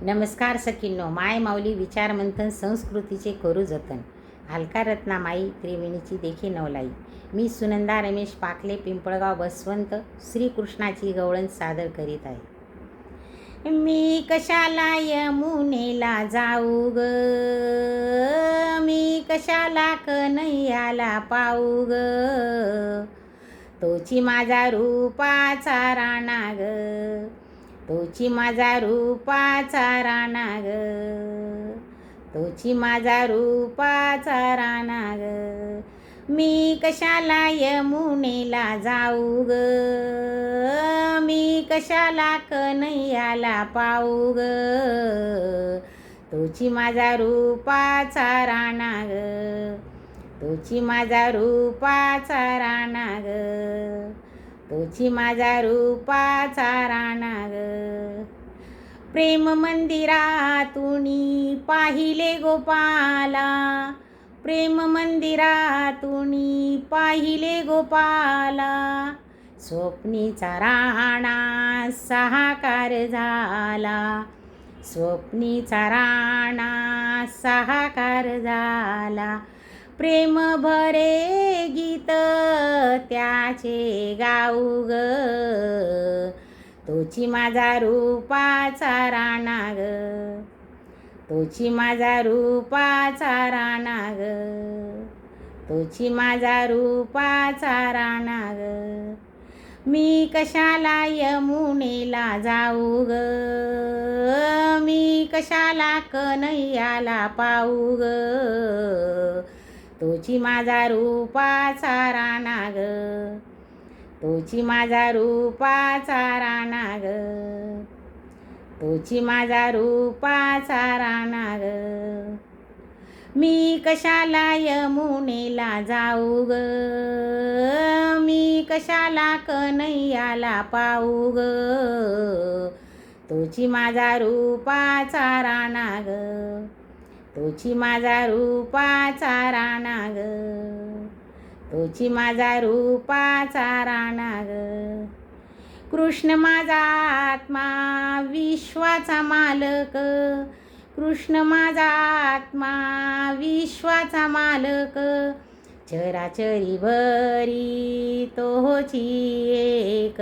नमस्कार सखींनो, माय माऊली विचारमंथन संस्कृतीचे करू जतन. हलका रत्नामाई त्रिवेणीची देखी नवलाई. मी सुनंदा रमेश पाकले, पिंपळगाव, बसवंत. श्रीकृष्णाची गवळण सादर करीत आहे. मी कशाला यमुनेला जाऊ ग, मी कशाला कन्हैयाला पाहू ग, तोची माझा रूपाचा राणा ग, तोची माझा रूपाचा राणा ग, तोची माझा रूपाचा राणा ग. मी कशाला यमुनेला जाऊ ग, मी कशाला कन्हैयाला पाहू ग, तोची माझा रूपाचा राणा ग, तोची माझा रूपाचा राणा ग, तोची माझा रूपाचा राणा ग. प्रेम मंदिरातुनी पाहिले गोपाला, प्रेम मंदिरातुनी पाहिले गोपाला, स्वप्नीचा राणा साकार झाला, स्वप्नीचा राणा साकार झाला. प्रेम भरे गीत त्याचे गाऊ ग, तोची माझा रूपाचा राणा ग, तोची माझा रूपाचा राणा ग, तोची माझा रूपाचा राणा ग. मी कशाला यमुनेला जाऊ ग, मी कशाला कन्हैयाला पाहू ग, तोची माझा रूपाचा राणा ग, तोची माझा रूपाचा राणा ग, तोची माझा रूपाचा राणा ग. मी कशाला यमुनेला जाऊ ग, मी कशाला कन्हैयाला पाहू ग, तोची माझा रूपाचा राणा ग, तोची माझा रूपाचा राणा ग, तोची माझा रूपाचा राणा ग. कृष्ण माझा आत्मा विश्वाचा मालक, कृष्ण माझा आत्मा विश्वाचा मालक, चराचरी भरी तोची एक,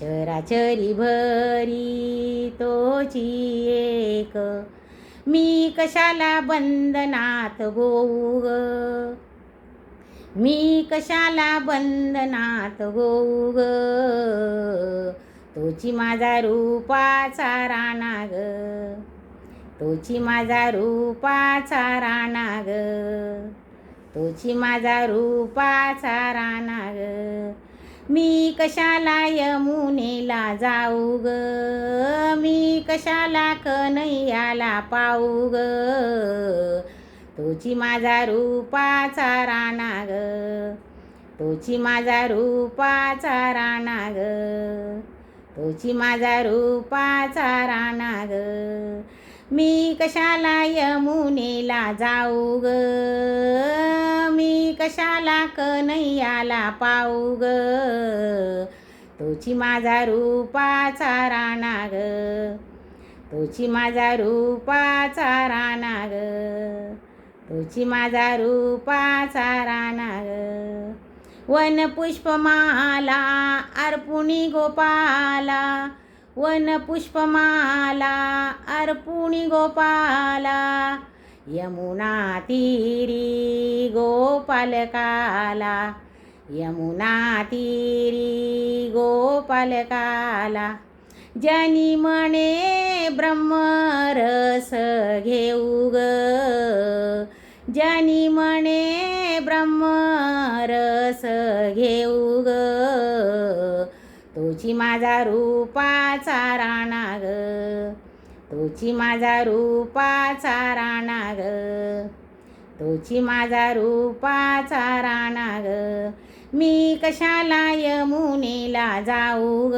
चराचरी भरी तोची एक. मी कशाला बंधनात गोऊ ग, मी कशाला बंधनात गोऊ ग, तोची माझा रूपाचा राणा ग, तोची माझा रूपाचा राणा ग, तोची माझा रूपाचा राणा ग. मी कशाला यमुनेला जाऊ ग, मी कशाला कन्हैयाला पाहू ग, तोची माझा रूपाचा राणा ग, तोची माझा रूपाचा राणा ग, तोची माझा रूपाचा राणा ग. मी कशाला यमुनेला जाऊ ग, मी कशाला कन्हैयाला पाहू ग, तोची माझा रूपाचा राणा ग, तोची माझा रूपाचा राणा ग, तोची माझा रूपाचा राणा ग. वन पुष्पमाला अर्पुणी गोपाला, वन पुष्पमाला अर्पुणी गोपाला, यमुना तीरी गोपालकाला, यमुना तीरी गोपालकाला. ज्यानी म्हणे ब्रह्मरस घेऊ ग, ज्यानी म्हणे ब्रह्मरस घेऊ ग, तोची माझा रूपाचा राणा ग, तोची माझा रूपाचा राणा ग, तोची माझा रूपाचा राणा ग. मी कशाला यमुनेला जाऊ ग,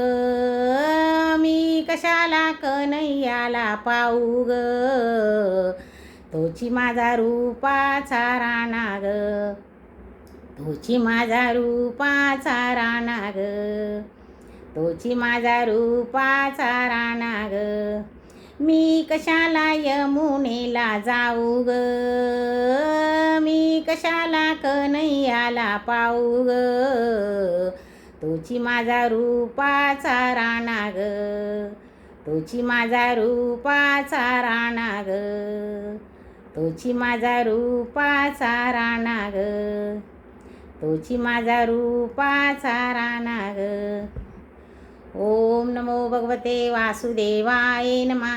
मी कशाला कन्हैयाला पाहू ग, तोची माझा रूपाचा राणा ग, तोची माझा रूपाचा राणा ग, तोची माझा रूपाचा राणा ग. मी कशाला यमुनेला जाऊ ग, मी कशाला कन्हैयाला पाहू ग, तोची माझा रूपाचा राणा ग, तोची माझा रूपाचा राणा ग, तोची माझा रूपाचा राणा ग, तोची माझा रूपाचा राणा ग. ओम नमो भगवते वासुदेवाय नमः.